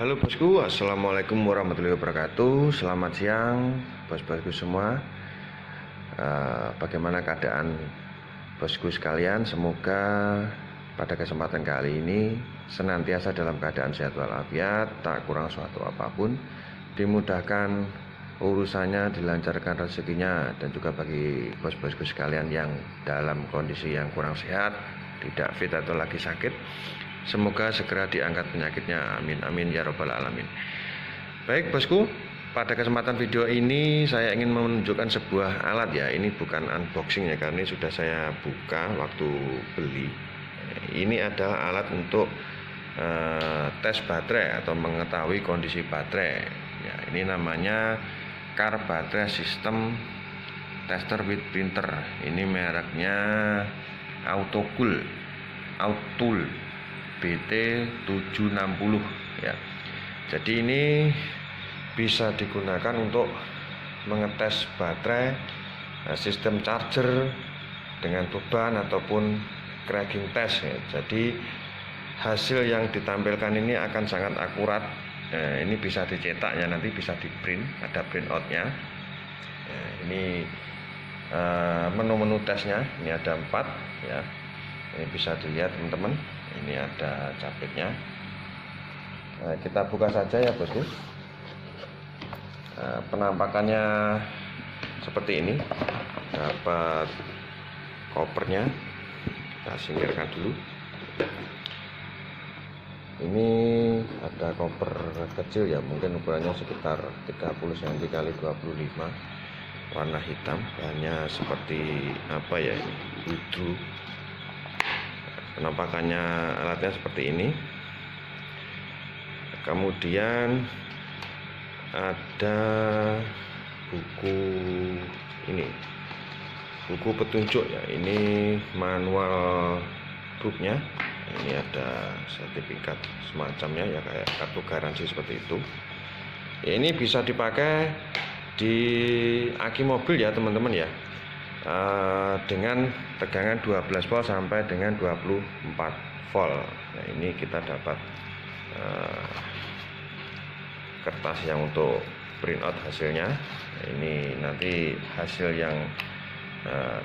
Halo bosku, assalamualaikum warahmatullahi wabarakatuh. Selamat siang bos-bosku semua. Bagaimana keadaan bosku sekalian? Semoga pada kesempatan kali ini senantiasa dalam keadaan sehat walafiat, tak kurang suatu apapun, dimudahkan urusannya, dilancarkan rezekinya. Dan juga bagi bos-bosku sekalian yang dalam kondisi yang kurang sehat, tidak fit atau lagi sakit, semoga segera diangkat penyakitnya, amin amin ya robbal alamin. Baik bosku, pada kesempatan video ini saya ingin menunjukkan sebuah alat ya. Ini bukan unboxing ya, karena ini sudah saya buka waktu beli. Ini adalah alat untuk tes baterai atau mengetahui kondisi baterai ya. Ini namanya Car Battery System Tester with Printer. Ini mereknya Autotool BT760 ya. Jadi ini bisa digunakan untuk mengetes baterai, sistem charger dengan beban ataupun cracking test ya. Jadi hasil yang ditampilkan ini akan sangat akurat. Ini bisa dicetak ya, nanti bisa di print, ada print outnya. Ini menu-menu tesnya, ini ada 4 ya. Ini bisa dilihat teman-teman, ini ada capitnya. Kita buka saja ya bosku. Penampakannya seperti ini. Dapat kopernya, kita singkirkan dulu. Ini ada koper kecil ya, mungkin ukurannya sekitar 30 cm x 25, warna hitam, bahannya seperti apa ya, ini hidro. Penampakannya alatnya seperti ini. Kemudian ada buku ini, buku petunjuk ya. Ini manual booknya. Ini ada sertifikat semacamnya ya, kayak kartu garansi seperti itu ya. Ini bisa dipakai di aki mobil ya teman-teman ya, dengan tegangan 12 volt sampai dengan 24 volt. Nah, ini kita dapat kertas yang untuk print out hasilnya. Nah, ini nanti hasil yang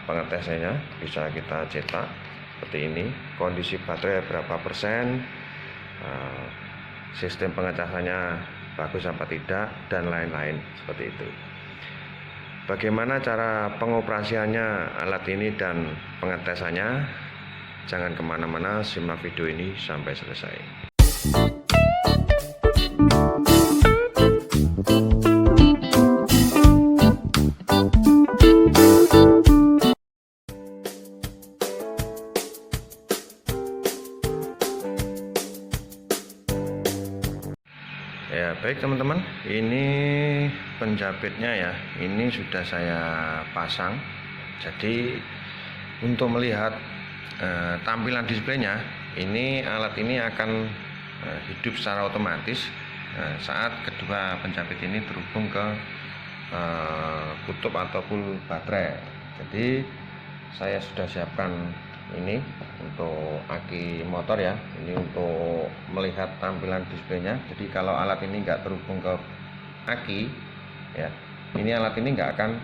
pengetesannya bisa kita cetak seperti ini. Kondisi baterai berapa persen, sistem pengecasannya bagus apa tidak, dan lain-lain seperti itu. Bagaimana cara pengoperasiannya alat ini dan pengetesannya? Jangan kemana-mana, simak video ini sampai selesai. Ya baik teman-teman, ini penjepitnya ya, ini sudah saya pasang. Jadi untuk melihat tampilan displaynya, ini alat ini akan hidup secara otomatis saat kedua penjepit ini terhubung ke kutub ataupun baterai. Jadi saya sudah siapkan ini untuk aki motor ya, ini untuk melihat tampilan displaynya. Jadi kalau alat ini nggak terhubung ke aki ya, ini alat ini nggak akan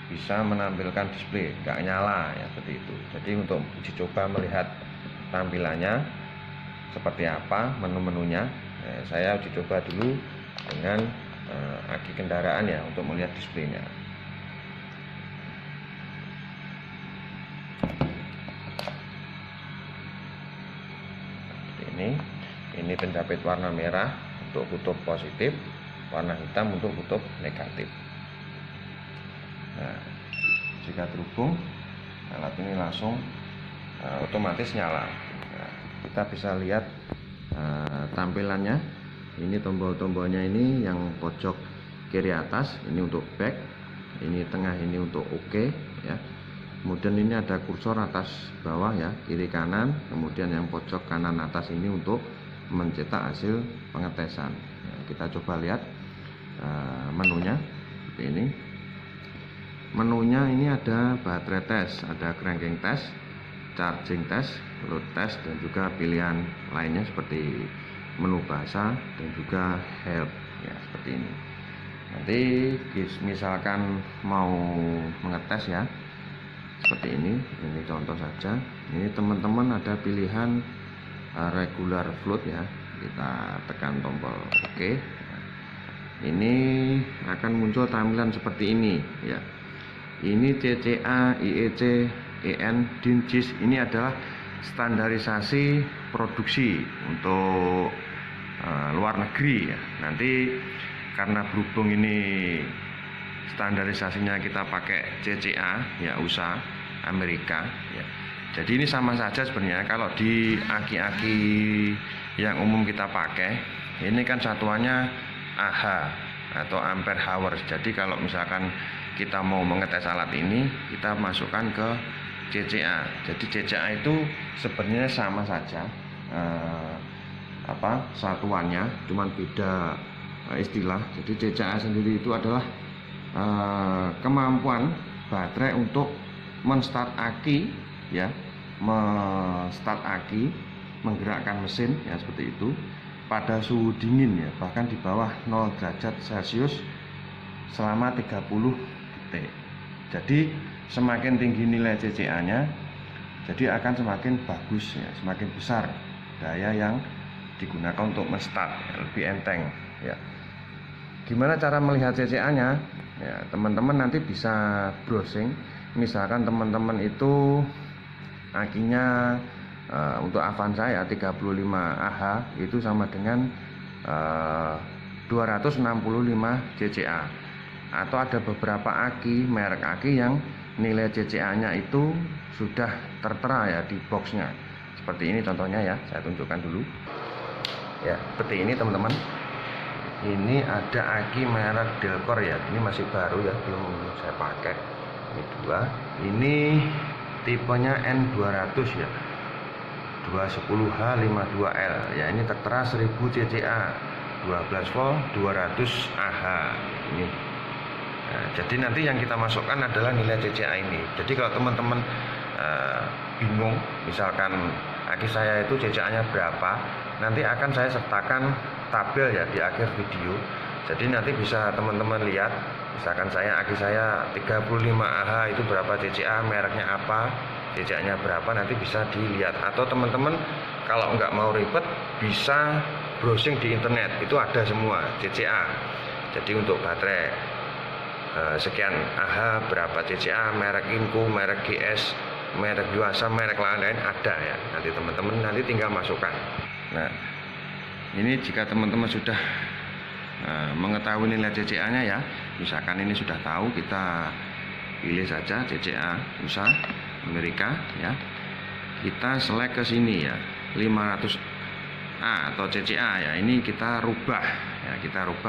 bisa menampilkan display, nggak nyala ya, seperti itu. Jadi untuk uji coba melihat tampilannya seperti apa, menu-menunya, saya uji coba dulu dengan aki kendaraan ya, untuk melihat displaynya. Ini penjepit warna merah untuk kutub positif, warna hitam untuk kutub negatif. Nah, jika terhubung, alat ini langsung otomatis nyala. Nah, kita bisa lihat tampilannya. Ini tombol-tombolnya, ini yang pojok kiri atas ini untuk back, ini tengah ini untuk OK ya. Kemudian ini ada kursor atas bawah ya, kiri kanan. Kemudian yang pojok kanan atas ini untuk mencetak hasil pengetesan. Nah, kita coba lihat menunya seperti ini. Menunya ini ada baterai test, ada cranking test, charging test, load test, dan juga pilihan lainnya seperti menu bahasa dan juga help ya, seperti ini. Nanti misalkan mau mengetes ya, seperti ini contoh saja. Ini teman-teman ada pilihan regular float ya, kita tekan tombol OK. Ini akan muncul tampilan seperti ini ya. Ini CCA, IEC, EN, DIN, JIS. Ini adalah standarisasi produksi untuk luar negeri ya. Nanti karena berhubung ini standarisasinya kita pakai CCA ya, USA Amerika ya. Jadi ini sama saja sebenarnya. Kalau di aki-aki yang umum kita pakai, ini kan satuannya AH atau ampere hours. Jadi kalau misalkan kita mau mengetes alat ini, kita masukkan ke CCA. Jadi CCA itu sebenarnya sama saja satuannya, cuman beda istilah. Jadi CCA sendiri itu adalah kemampuan baterai untuk menstart aki ya, menggerakkan mesin ya, seperti itu pada suhu dingin ya, bahkan di bawah 0 derajat Celcius selama 30 detik. Jadi semakin tinggi nilai CCA-nya, jadi akan semakin bagus ya, semakin besar daya yang digunakan untuk menstart ya, lebih enteng ya. Gimana cara melihat CCA-nya? Ya, teman-teman nanti bisa browsing. Misalkan teman-teman itu akinya untuk Avanza ya 35 Ah itu sama dengan 265 CCA. Atau ada beberapa aki, merek aki yang nilai CCA-nya itu sudah tertera ya di boxnya. Seperti ini contohnya ya, saya tunjukkan dulu. Ya, seperti ini teman-teman. Ini ada aki merek Delcor ya. Ini masih baru ya, belum saya pakai. Ini dua. Ini tipenya N200 ya. 210H52L ya, ini tertera 1000 CCA, 12 volt, 200 Ah. Ini. Nah, jadi nanti yang kita masukkan adalah nilai CCA ini. Jadi kalau teman-teman bingung, misalkan aki saya itu CCA-nya berapa, nanti akan saya sertakan tabel ya di akhir video. Jadi nanti bisa teman-teman lihat, misalkan aki saya 35 Ah itu berapa CCA, mereknya apa, CCA-nya berapa, nanti bisa dilihat. Atau teman-teman kalau nggak mau ribet bisa browsing di internet, itu ada semua CCA. Jadi untuk baterai sekian Ah berapa CCA, merek Inco, merek GS, merek Yuasa, merek lain-lain ada ya. Nanti teman-teman nanti tinggal masukkan. Nah, ini jika teman-teman sudah mengetahui nilai CCA-nya ya, misalkan ini sudah tahu, kita pilih saja CCA USA Amerika ya, kita select ke sini ya, 500A atau CCA ya, ini kita rubah ya,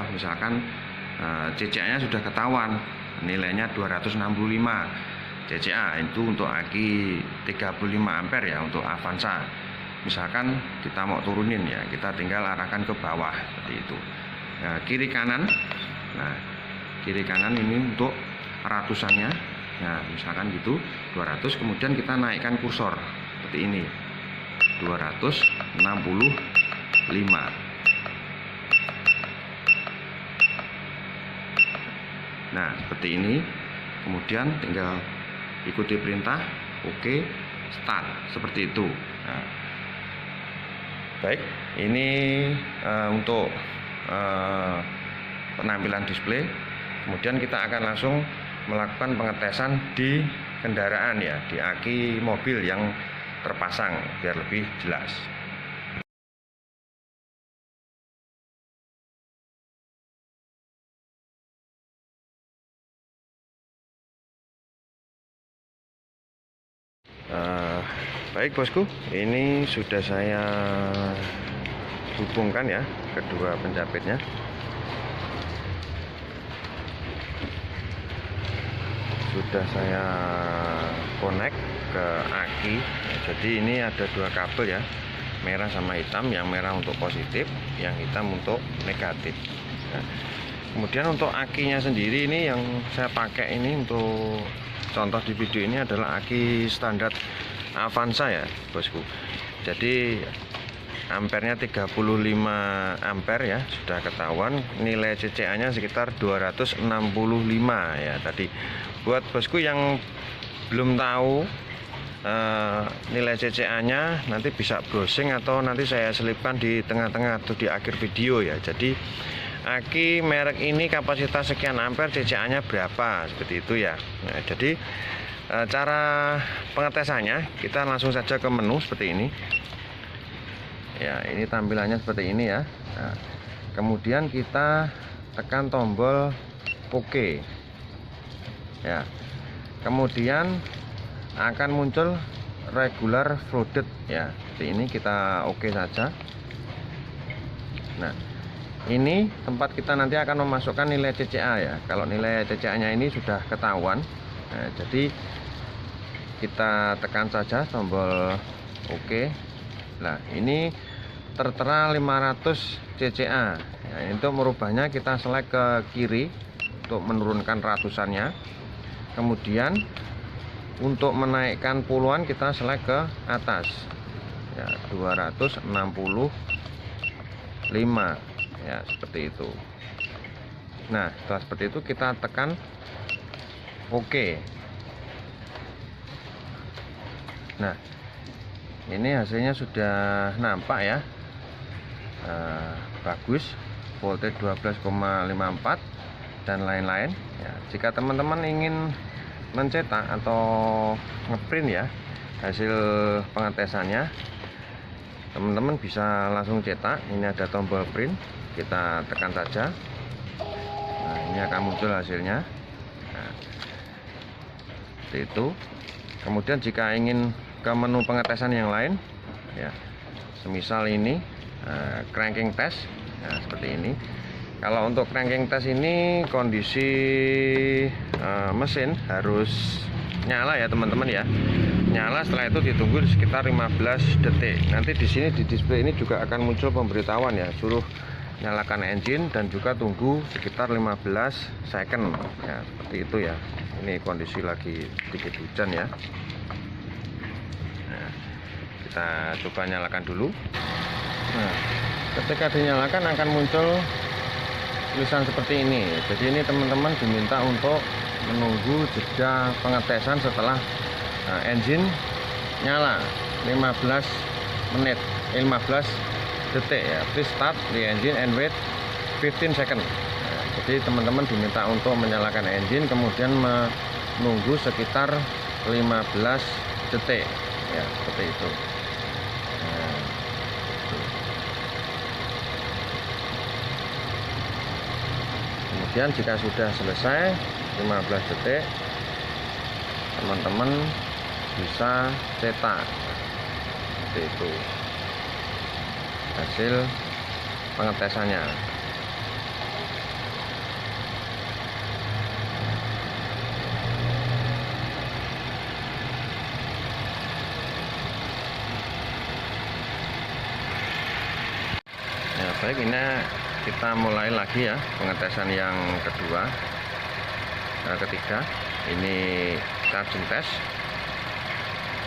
misalkan CCA-nya sudah ketahuan nilainya 265 CCA, itu untuk aki 35 ampere ya, untuk Avanza. Misalkan kita mau turunin ya, kita tinggal arahkan ke bawah seperti itu. Nah, kiri kanan ini untuk ratusannya. Nah, misalkan gitu 200, kemudian kita naikkan kursor seperti ini 265. Nah, seperti ini. Kemudian tinggal ikuti perintah, oke, start, seperti itu. Nah, baik, ini untuk penampilan display. Kemudian kita akan langsung melakukan pengetesan di kendaraan ya, di aki mobil yang terpasang biar lebih jelas. Baik bosku, ini sudah saya hubungkan ya kedua penjepitnya. Sudah saya connect ke aki. Jadi ini ada dua kabel ya, merah sama hitam. Yang merah untuk positif, yang hitam untuk negatif. Nah, kemudian untuk akinya sendiri ini yang saya pakai ini untuk contoh di video ini adalah aki standar Avanza ya bosku. Jadi ampernya 35 ampere ya, sudah ketahuan. Nilai CCA nya sekitar 265 ya tadi. Buat bosku yang belum tahu nilai CCA nya, nanti bisa browsing atau nanti saya selipkan di tengah-tengah atau di akhir video ya. Jadi aki merek ini kapasitas sekian ampere, CCA nya berapa, seperti itu ya. Nah, jadi cara pengetesannya kita langsung saja ke menu seperti ini ya. Ini tampilannya seperti ini ya. Nah, kemudian kita tekan tombol OK ya. Kemudian akan muncul regular flooded ya, seperti ini. Kita OK saja. Nah, ini tempat kita nanti akan memasukkan nilai CCA ya. Kalau nilai CCA nya ini sudah ketahuan, nah, jadi kita tekan saja tombol OK. Nah, ini tertera 500 CCA ya. Untuk merubahnya kita select ke kiri untuk menurunkan ratusannya. Kemudian untuk menaikkan puluhan kita select ke atas ya, 265 ya, seperti itu. Nah, setelah seperti itu kita tekan OK. Nah, ini hasilnya sudah nampak ya. Bagus, voltage 12,54 dan lain-lain ya. Jika teman-teman ingin mencetak atau ngeprint ya hasil pengetesannya, teman-teman bisa langsung cetak. Ini ada tombol print, kita tekan saja. Nah, ini akan muncul hasilnya. Nah, seperti itu. Kemudian jika ingin ke menu pengetesan yang lain ya, semisal ini cranking test, nah, seperti ini. Kalau untuk cranking test ini kondisi mesin harus nyala ya teman-teman ya, nyala. Setelah itu ditunggu sekitar 15 detik. Nanti di sini di display ini juga akan muncul pemberitahuan ya, suruh nyalakan engine dan juga tunggu sekitar 15 second ya, seperti itu ya. Ini kondisi lagi sedikit hujan ya. Nah, kita coba nyalakan dulu. Nah, ketika dinyalakan akan muncul tulisan seperti ini. Jadi ini teman-teman diminta untuk menunggu jeda pengetesan setelah engine nyala 15 menit, 15 detik ya. Please start the engine and wait 15 second. Nah, jadi teman-teman diminta untuk menyalakan engine kemudian menunggu sekitar 15 detik ya, seperti itu. Nah, kemudian jika sudah selesai 15 detik, teman-teman bisa cetak seperti itu hasil pengetesannya. Ya, baik, ini kita mulai lagi ya pengetesan yang kedua, ketiga. Ini charging test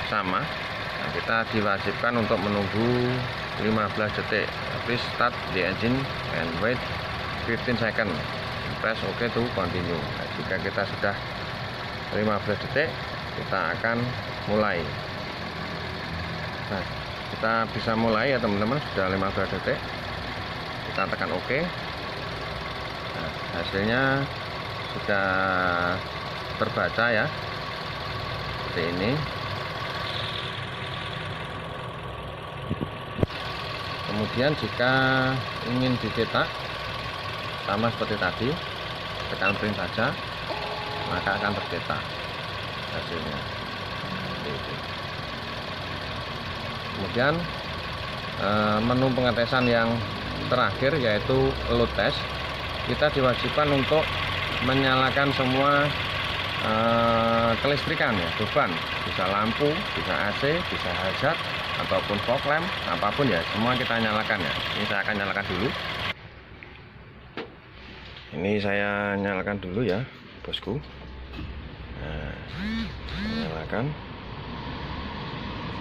sama. Nah, kita diwajibkan untuk menunggu 15 detik. Please start the engine and wait 15 second. Press OK to continue. Nah, jika kita sudah 15 detik, kita akan mulai. Nah, kita bisa mulai ya teman-teman. Sudah 15 detik, kita tekan OK. Nah, hasilnya sudah terbaca ya, seperti ini. Kemudian jika ingin dicetak sama seperti tadi, tekan print saja, maka akan tercetak hasilnya seperti itu. Kemudian menu pengetesan yang terakhir yaitu load test. Kita diwajibkan untuk menyalakan semua kelistrikan ya, beban, bisa lampu, bisa AC, bisa hazard ataupun fog lamp, apapun ya, semua kita nyalakan ya. Ini saya akan nyalakan dulu. Ini saya nyalakan dulu ya bosku. Nah, nyalakan,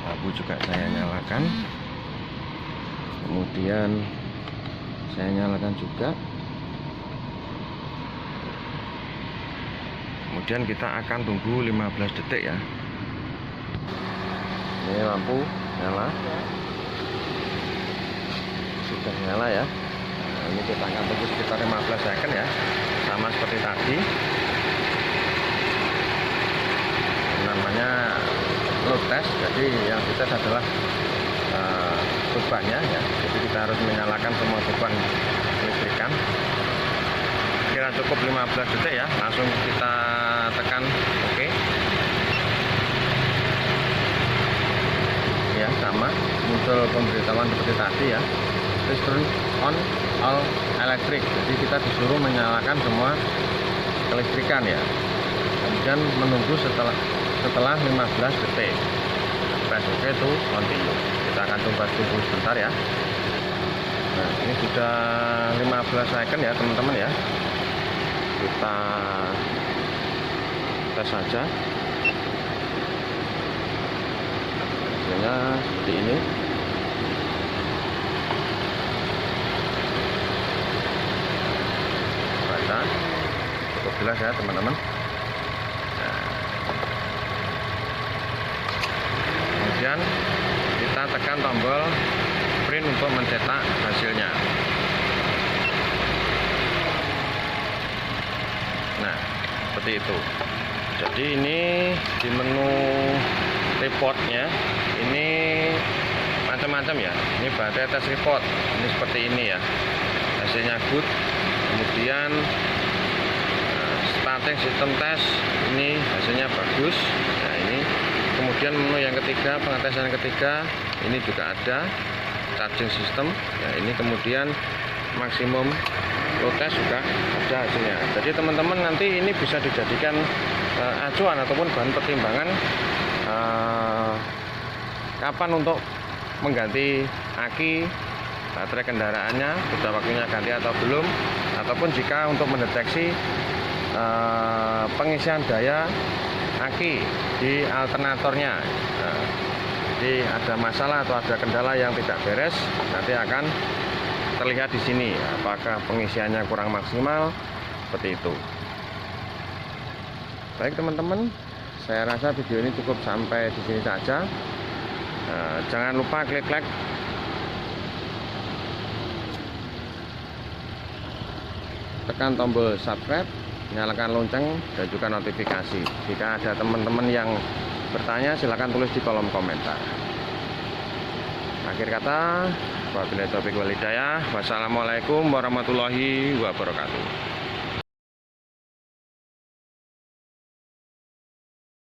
lampu juga saya nyalakan. Kemudian saya nyalakan juga. Kemudian kita akan tunggu 15 detik ya. Ini lampu nyala, sudah nyala ya. Nah, ini kita akan tunggu sekitar 15 second ya, sama seperti tadi. Namanya load test, jadi yang dites adalah bebannya ya. Jadi kita harus menyalakan semua beban listrikan. Kira cukup 15 detik ya, langsung kita tekan oke. Ya, sama muncul pemberitahuan seperti tadi ya, please turn on all electric. Jadi kita disuruh menyalakan semua kelistrikan ya. Kemudian menunggu setelah 15 detik. Press OK to continue. Kita akan coba tunggu sebentar ya. Nah, ini sudah 15 second ya teman-teman ya. Kita tes saja. Hasilnya seperti ini. Baca cukup jelas ya teman-teman. Kemudian kita tekan tombol print untuk mencetak hasilnya. Nah, seperti itu. Jadi ini di menu reportnya ini macam-macam ya. Ini baterai test report. Ini seperti ini ya. Hasilnya good. Kemudian starting system test, ini hasilnya bagus. Nah, ini kemudian menu yang ketiga, pengetesan yang ketiga, ini juga ada charging system. Nah, ini kemudian maksimum load test juga ada hasilnya. Jadi teman-teman nanti ini bisa dijadikan acuan ataupun bahan pertimbangan kapan untuk mengganti aki baterai kendaraannya, sudah waktunya ganti atau belum, ataupun jika untuk mendeteksi pengisian daya aki di alternatornya. Nah, jadi ada masalah atau ada kendala yang tidak beres, nanti akan terlihat di sini apakah pengisiannya kurang maksimal, seperti itu. Baik teman-teman, saya rasa video ini cukup sampai di sini saja. Jangan lupa klik like, tekan tombol subscribe, nyalakan lonceng dan juga notifikasi. Jika ada teman-teman yang bertanya, silahkan tulis di kolom komentar. Akhir kata, wabillahi taufiq wal hidayah. Wassalamualaikum warahmatullahi wabarakatuh.